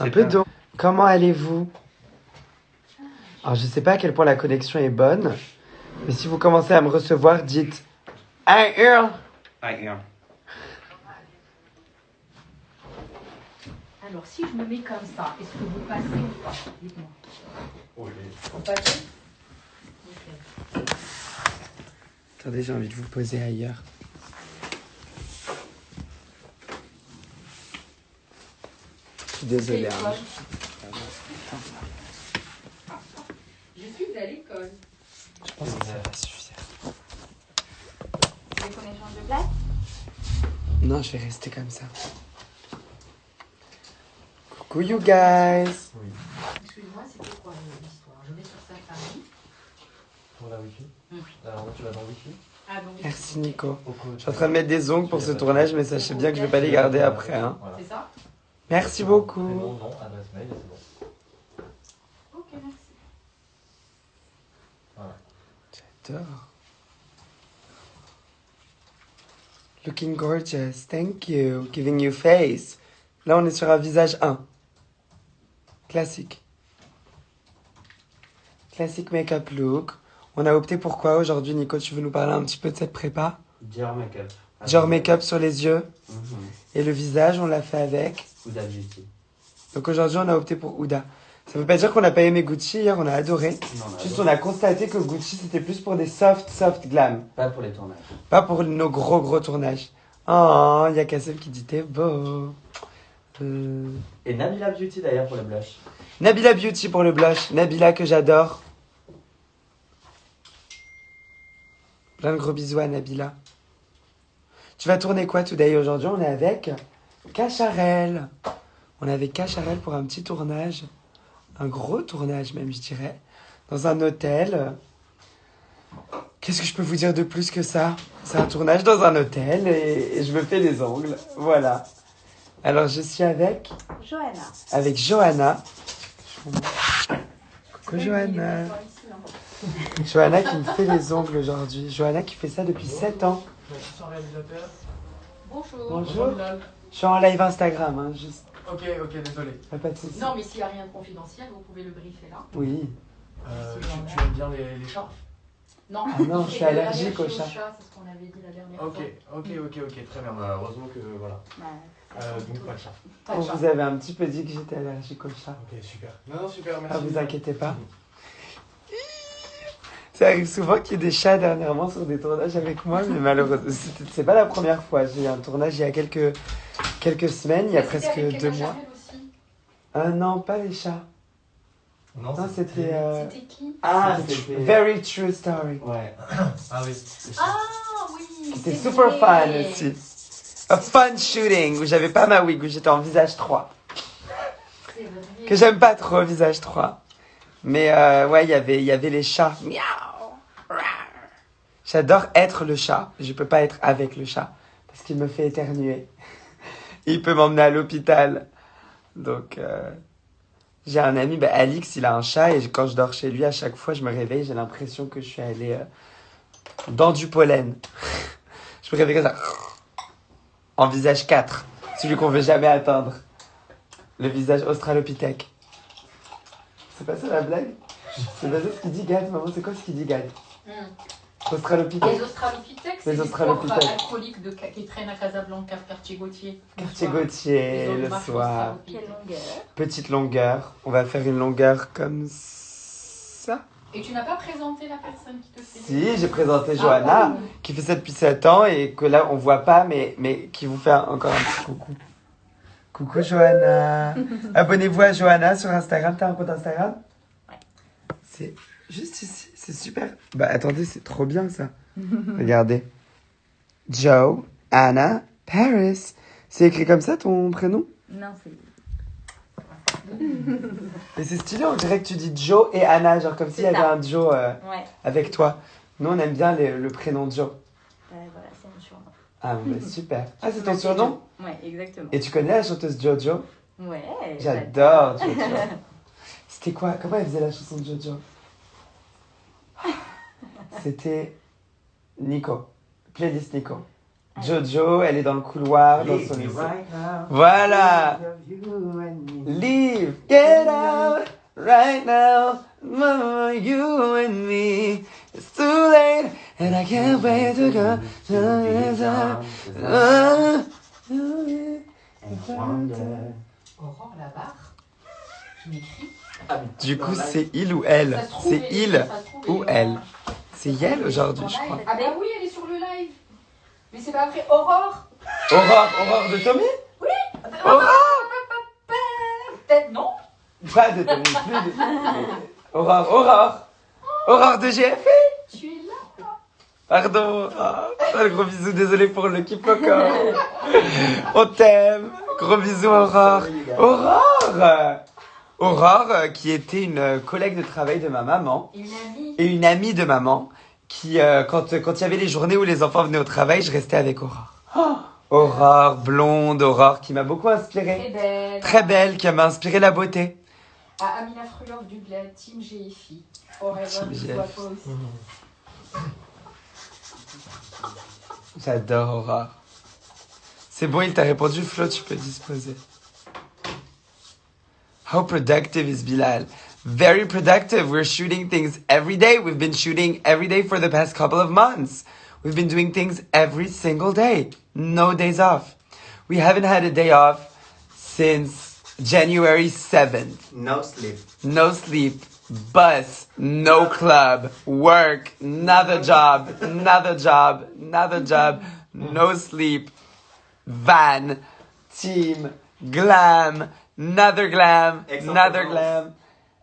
Un peu d'eau. Comment allez-vous? Alors, je sais pas à quel point la connexion est bonne, mais si vous commencez à me recevoir, dites I hurle. Alors, si je me mets comme ça, est-ce que vous passez ou pas? Dites-moi. Oui. Vous passez? Ok. Attendez, j'ai envie de vous poser ailleurs. Je suis désolée. Hein. Je suis à l'école. Je pense que ça va suffire. Vous voulez qu'on échange de place? Non, je vais rester comme ça. Coucou, you guys. Oui. Excuse-moi, c'était quoi l'histoire? Je vais sur Safari. Pour la Wi-Fi. Alors là, tu vas dans Wi-Fi. Ah, donc, Merci, Nico. Au code. Je suis en train de mettre des ongles pour ce tournage, mais sachez bien que je vais pas les garder après. Hein. Voilà. c'est ça? Merci Prénom, beaucoup. nom, adresse mail, et c'est bon. Ok, merci. Voilà. J'adore. Looking gorgeous. Thank you. Giving you face. Là, on est sur un visage 1. Classique. Classique make-up look. On a opté pour quoi aujourd'hui, Nico? Tu veux nous parler un petit peu de cette prépa? Dior Makeup. Genre make-up sur les yeux. Mhm. Et le visage, on l'a fait avec. Huda Beauty. Donc aujourd'hui, on a opté pour Huda. Ça veut pas dire qu'on n'a pas aimé Gucci hier, on a adoré. Non, Juste, on a constaté que Gucci, c'était plus pour des soft glam. pas pour les tournages. Pas pour nos gros tournages. Oh, il y a Kassem qui dit t'es beau. Et Nabila Beauty d'ailleurs pour le blush. Nabila Beauty pour le blush. Nabila que j'adore. Plein de gros bisous à Nabila. Tu vas tourner quoi today? Aujourd'hui, on est avec Cacharel. On est avec Cacharel pour un petit tournage. Un gros tournage même, je dirais. Dans un hôtel. Qu'est-ce que je peux vous dire de plus que ça? C'est un tournage dans un hôtel et je me fais les ongles. Voilà. Alors, je suis avec... Johanna. Avec Johanna. Coucou Johanna. Johanna qui me fait les ongles aujourd'hui. Johanna qui fait ça depuis 7 ans. Bonjour. Bonjour. Je suis en live Instagram, hein, juste. Ok, désolé. Pas de soucis. Non, mais s'il n'y a rien de confidentiel, vous pouvez le briefer là. Oui. Tu aimes bien les chats? Non, Ah non, je suis allergique aux chats. C'est ce qu'on avait dit la dernière fois. Ok, très bien. Bah, heureusement que voilà. Donc pas de chat. Pas de On chat. vous avait un petit peu dit que j'étais allergique aux chats. Ok, super. Non, super, merci. Ah, vous inquiétez pas. Ça arrive souvent qu'il y ait des chats dernièrement sur des tournages avec moi, mais malheureusement, c'est pas la première fois. J'ai eu un tournage il y a quelques semaines, il y a C'était presque avec 2 Cacharel mois. aussi. Non, pas les chats. Non, Non, c'était... C'était qui? Ah, c'était c'était... Very True Story. Ouais. Ah oui. Ah oui. C'était c'est super vrai. fun aussi. A fun shooting où j'avais pas ma wig, où j'étais en visage 3. C'est vrai. Que j'aime pas trop, visage 3. Mais ouais, il y avait les chats. Miaou. Rar. J'adore être le chat. Je peux pas être avec le chat. Parce qu'il me fait éternuer. Il peut m'emmener à l'hôpital. Donc, j'ai un ami, Alix, il a un chat. Et quand je dors chez lui, à chaque fois, je me réveille. J'ai l'impression que je suis allée dans du pollen. Je me réveille comme ça. En visage 4. Celui qu'on veut jamais atteindre. Le visage australopithèque. C'est pas ça la blague? C'est pas ça ce qu'il dit Gad, maman, c'est quoi ce qu'il dit Gad? Australopithèque. Les australopithèques, Les c'est des australopithèques. propres alcooliques qui traînent à Casablanca, quartier Gauthier. Quartier Gauthier, le soir. Quelle longueur. Petite longueur. On va faire une longueur comme ça. Et tu n'as pas présenté la personne qui te fait. Si, j'ai présenté Johanna, Ah, qui fait ça depuis 7 ans et que là on voit pas, mais qui vous fait encore un petit coucou. Coucou Johanna. Abonnez-vous à Johanna sur Instagram. T'as un compte Instagram? Ouais. C'est juste ici, c'est super. Bah attendez, c'est trop bien ça. Regardez. Joe, Anna, Paris. C'est écrit comme ça ton prénom? Non, c'est. Mais c'est stylé, on dirait que tu dis Joe et Anna, genre comme s'il y avait ça. un Joe Ouais. avec toi. Nous on aime bien le prénom Joe. Voilà, c'est mon surnom. Ah bah, super. Ah c'est ton surnom? Ouais, exactement. Et tu connais la chanteuse Jojo? Ouais. J'adore Jojo. C'était quoi? Comment elle faisait la chanson de Jojo? C'était Nico. Playlist Nico. Jojo, elle est dans le couloir, dans son lycée. Voilà. Leave, get out, right now, mama, you and me. It's too late, and I can't wait to go. Aurore Labarre, qui m'écrit. Du coup, c'est il ou elle? C'est il ou elle? C'est elle aujourd'hui, je crois. Ah ben oui, elle est sur le live. Mais c'est pas vrai. Aurore. Aurore de Tommy? Oui. Aurore. Peut-être non. Pas de Tommy, plus de Tommy. Aurore de GFA? Tu es là. Pardon. Un gros bisou, désolé pour le quiproquo. On t'aime. Gros bisous, Aurore. Aurore, qui était une collègue de travail de ma maman. Et une amie de maman. Qui, quand il y avait les journées où les enfants venaient au travail, je restais avec Aurore. Aurore, blonde, Aurore, qui m'a beaucoup inspirée. Très belle, qui m'a inspiré la beauté. À Amina Frulov du Bled, Team GFI. Team GFI. Toi aussi. J'adore Aurore. C'est bon, il t'a répondu, Flo, tu peux disposer. How productive is Bilal? Very productive. We're shooting things every day. We've been shooting every day for the past couple of months. We've been doing things every single day. No days off. We haven't had a day off since January 7th. No sleep. No sleep. Bus. No club. Work. Another job. No sleep. Van. Team. Glam. Another glam.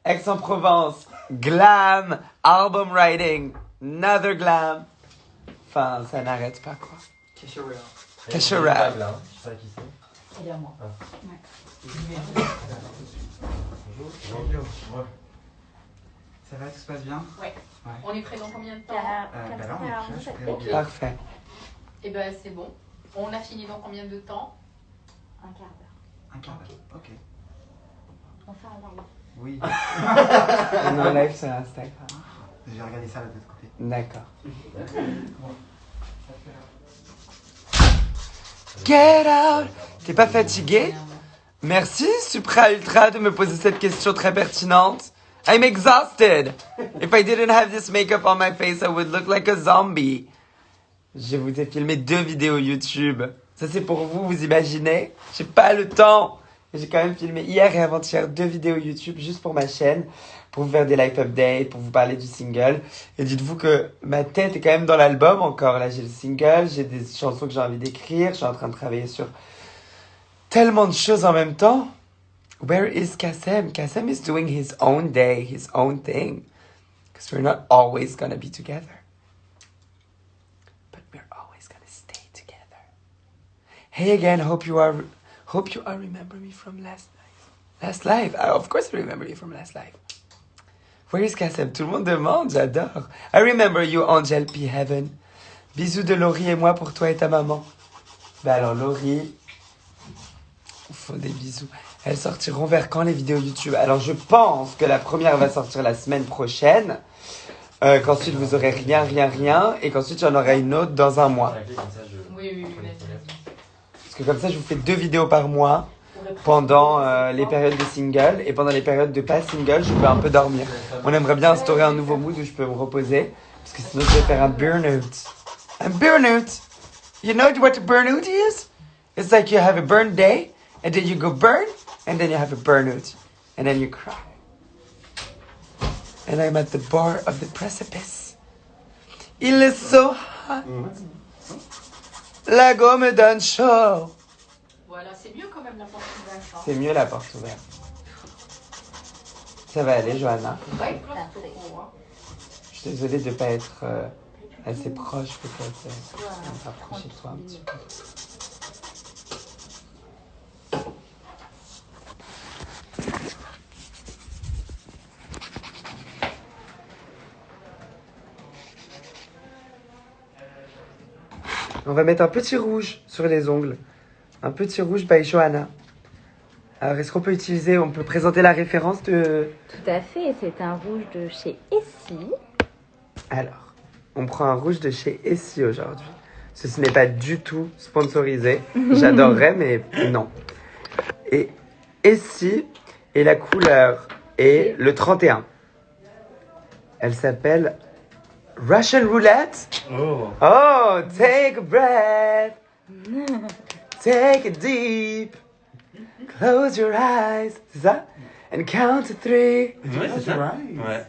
Aix-en-Provence. Glam. Album writing. Another glam. Enfin, ça n'arrête pas, quoi. Kesharal. Je sais pas qui c'est. Il est à moi. Bonjour. Ouais. Ça va, tout se passe bien? Ouais. On est prêt dans combien de temps? Là, on est prêt, Parfait. Eh ben c'est bon. On a fini dans combien de temps? Un quart d'heure. Un quart d'heure. Ok. On fait un live. Oui. On est en live sur Instagram. Je vais regarder ça de l'autre côté. D'accord. Get out! T'es pas fatigué? Merci, Supra Ultra, de me poser cette question très pertinente. I'm exhausted. If I didn't have this makeup on my face, I would look like a zombie. Je vous ai filmé 2 vidéos YouTube. Ça, c'est pour vous, vous imaginez? J'ai pas le temps. J'ai quand même filmé hier et avant-hier 2 vidéos YouTube juste pour ma chaîne, pour vous faire des live updates, pour vous parler du single. Et dites-vous que ma tête est quand même dans l'album encore. Là, j'ai le single, j'ai des chansons que j'ai envie d'écrire. Je suis en train de travailler sur tellement de choses en même temps. Where is Kassem? Kassem is doing his own day, his own thing. Because we're not always gonna be together. But we're always gonna stay together. Hey again, hope you are remember me from last night. Last live. Of course I remember you from last live. Where is Kassem? Tout le monde demande, j'adore. I remember you, Angel P. Heaven. Bisous de Laurie et moi pour toi et ta maman. Ben alors Laurie, il faut des bisous. Elles sortiront vers quand les vidéos YouTube? Alors je pense que la première va sortir la semaine prochaine, qu'ensuite vous aurez rien, et qu'ensuite il y en aura une autre dans un mois. Oui. Parce que comme ça je vous fais 2 vidéos par mois pendant les périodes de single, et pendant les périodes de pas single je peux un peu dormir. On aimerait bien instaurer un nouveau mood où je peux me reposer, parce que sinon je vais faire un burn-out. Un burn-out! You know what a burn-out is? It's like you have a burn day, and then you go burn, and then you have a burnout, and then you cry. And I'm at the bar of the precipice. Il est so hot. La go me donne chaud. Voilà, c'est mieux quand même la porte ouverte. Hein. C'est mieux la porte ouverte. Ça va aller, Johanna? Ouais, trop, hein. Je suis désolée de ne pas être assez proche, peut-être. Me rapprocher de toi un petit peu. On va mettre un petit rouge sur les ongles. Un petit rouge by Johanna. Alors, est-ce qu'on peut utiliser, on peut présenter la référence de... Tout à fait, c'est un rouge de chez Essie. Alors, on prend un rouge de chez Essie aujourd'hui. Ce n'est pas du tout sponsorisé. J'adorerais, mais non. Et si, et la couleur est le 31. Elle s'appelle Russian Roulette. Oh. Oh, take a breath. Take it deep. Close your eyes. C'est ça? And count to 3. Ouais, c'est ça. Ouais.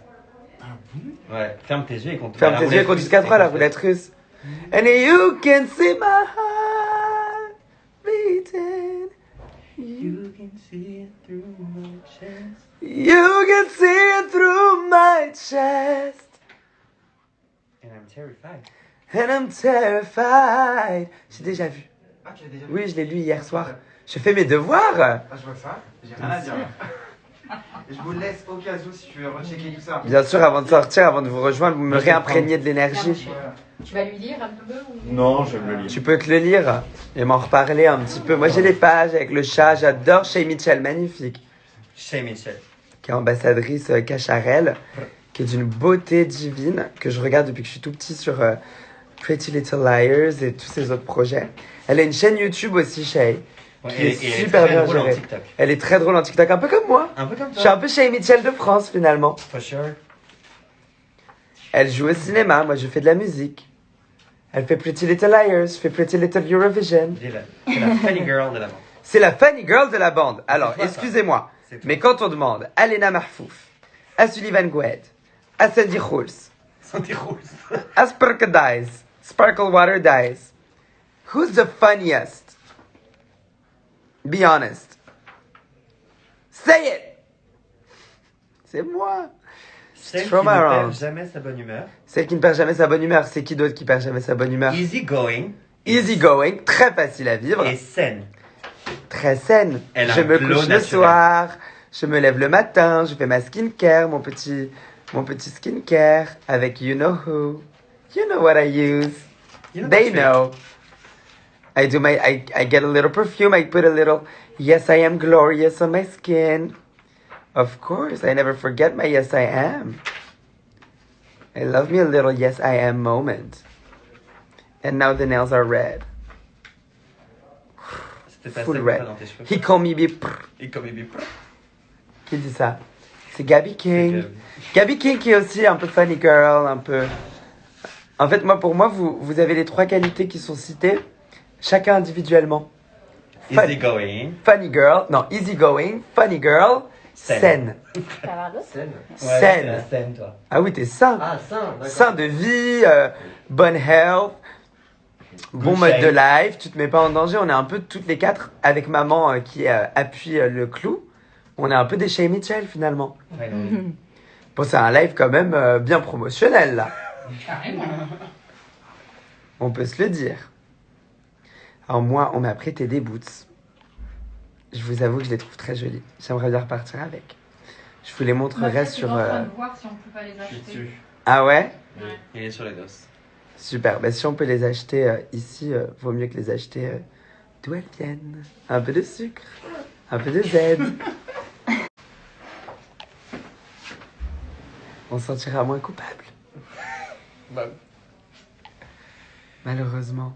Ouais, ferme tes yeux et compte. Ferme tes yeux et compte jusqu'à 3, la roulette russe. And you can see my heart beating. You can see it through my chest. You can see it through my chest. And I'm terrified. And I'm terrified. J'ai déjà vu. Ah, tu l'as déjà vu? Oui, je l'ai lu hier soir. Je fais mes devoirs. Ah, je vois ça. J'ai rien à dire. Je vous laisse au cas où si tu veux rechecker tout ça. Bien sûr, avant de sortir, avant de vous rejoindre, vous me réimprégnez de l'énergie. Tu vas lui lire un peu ou... Non, je me le lis. Tu peux te le lire et m'en reparler un petit peu. Moi, j'ai les pages avec le chat. J'adore Shay Mitchell, magnifique. Shay Mitchell. Qui est ambassadrice Cacharel, qui est d'une beauté divine, que je regarde depuis que je suis tout petit sur Pretty Little Liars et tous ses autres projets. Elle a une chaîne YouTube aussi, Shay, qui est super bien gérée. Elle est très drôle en TikTok, un peu comme moi. Un peu comme toi. Je suis un peu Shay Mitchell de France, finalement. For sure. Elle joue au cinéma, moi je fais de la musique. Elle fait Pretty Little Liars, je fais Pretty Little Eurovision. C'est la funny girl de la bande. C'est la funny girl de la bande. Alors, C'est toi, ça. excusez-moi, C'est toi. mais quand on demande à Lena Marfouf, à Sullivan Goued, à Sandy Rules, Sandy Rules. à Sparkle Dice, Sparkle Water Dice, who's the funniest? Be honest. Say it! C'est moi. Celle qui Throw ne my perd around. jamais sa bonne humeur. Celle qui ne perd jamais sa bonne humeur. C'est qui d'autre qui perd jamais sa bonne humeur? Easy going. Easy going, très facile à vivre. Et saine. Très saine. Elle a Je un me glow couche le naturel. soir, je me lève le matin, je fais ma skincare, mon petit skincare avec you know who. You know what I use. You know They that know. I do I get a little perfume, I put a little yes I am glorious on my skin. Of course, I never forget my yes I am. I love me a little yes I am moment. And now the nails are red. C'était pas Full ça que red. t'as dans tes cheveux. He call me be Et comme il Qui dit ça? C'est Gabby King. Gabby King qui est aussi un peu funny girl, un peu... En fait, pour moi, vous avez les 3 qualités qui sont citées, chacun individuellement. Easy going. Funny girl, non, easy going, funny girl, saine. Ça va l'autre? Scène. Saine. Saine, toi. Ah oui, t'es sain. Ah, ça, d'accord. Sain de vie, bonne health, bon Good mode shape. de life, tu te mets pas en danger. On est un peu toutes les 4 avec maman qui appuie le clou. On est un peu des Shay Mitchell finalement. Ouais, non. Bon, c'est un live quand même bien promotionnel là. On peut se le dire. Alors moi, on m'a prêté des boots. Je vous avoue que je les trouve très jolies. J'aimerais bien repartir avec. Je vous les montrerai sur... en train de voir si on peut pas les Je suis acheter. dessus. Ah ouais? Il est sur les dos. Super. Bah, si on peut les acheter ici, vaut mieux que les acheter d'où elles viennent. Un peu de sucre, un peu de Z. On se sentira moins coupable. Bah, Malheureusement.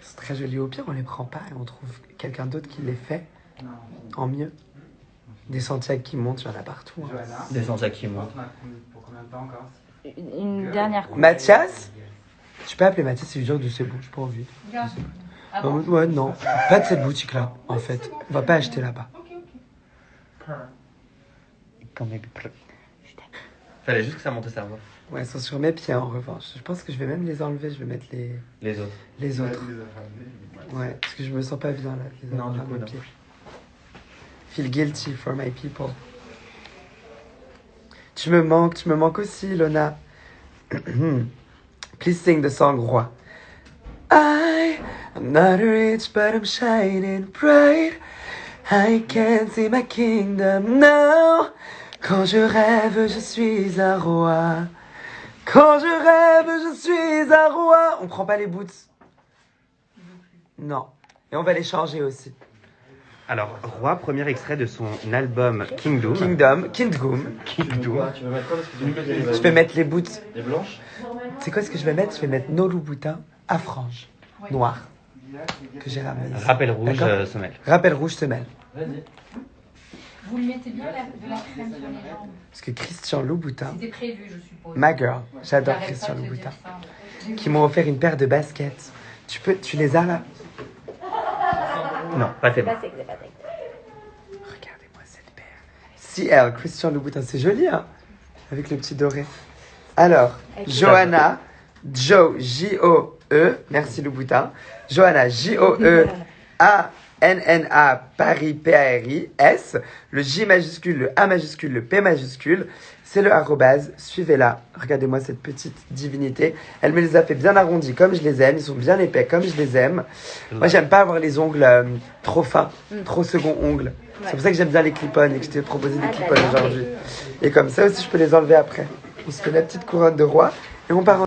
C'est très joli. Au pire, on les prend pas et on trouve quelqu'un d'autre qui les fait Non. en mieux. Des Santiago qui montent, il y en a partout. hein. Johanna. Des Santiago qui montent. Pour combien de temps encore? Une dernière coupe. Mathias? Tu peux appeler Mathias, c'est dur de ses bouts, j'ai pas envie. Regarde. Ah bon? Ouais, non. Pas de cette boutique-là, en fait. On va pas acheter là-bas. Ok, ok. Fallait juste que ça monte au cerveau. Ouais, elles sont sur mes pieds en revanche. Je pense que je vais même les enlever, je vais mettre Les autres. les autres. Ouais, parce que je me sens pas bien là. de les Non, avoir du à coup, mes non. pieds. Feel guilty for my people. Tu me manques aussi, Lona. Please sing the song Roi. I'm not rich, but I'm shining bright. I can see my kingdom now. Quand je rêve, je suis un roi. Quand je rêve, je suis un roi. On prend pas les boots. Non. Et on va les changer aussi. Alors, Roi, premier extrait de son album Kingdom. Kingdom. Tu veux mettre quoi? Tu veux mettre quoi? Parce que tu veux mettre Je vais mettre les boots. les blanches. C'est quoi ce que je vais mettre? Je vais mettre nos Louboutins à franges. noir que j'ai ramené ici. Rappel rouge, semelle. Rappel rouge, semelle. Vas-y. Vous lui mettez bien de la crème sur les jambes. Parce que Christian Louboutin, C'était prévu, je suppose. ma girl, j'adore J'arrête Christian pas de te Louboutin, dire ça. qui m'ont offert une paire de baskets. Tu les as là? Non, pas tes C'est mains. pas sexy, c'est pas sexy. Regardez-moi cette paire. CL, Christian Louboutin, c'est joli, hein? Avec le petit doré. Alors, Johanna, J-O-E, merci Louboutin. Johanna, J-O-E-A-N-N-A, Paris, P-A-R-I-S. Le J majuscule, le A majuscule, le P majuscule. C'est le arrobase. Suivez-la. Regardez-moi cette petite divinité. Elle me les a fait bien arrondis comme je les aime. Ils sont bien épais comme je les aime. Moi, j'aime pas avoir les ongles trop fins, trop second ongles. C'est pour ça que j'aime bien les clip-on et que je t'ai proposé des clip-on aujourd'hui. Et comme ça aussi, je peux les enlever après. On se fait la petite couronne de roi et on part en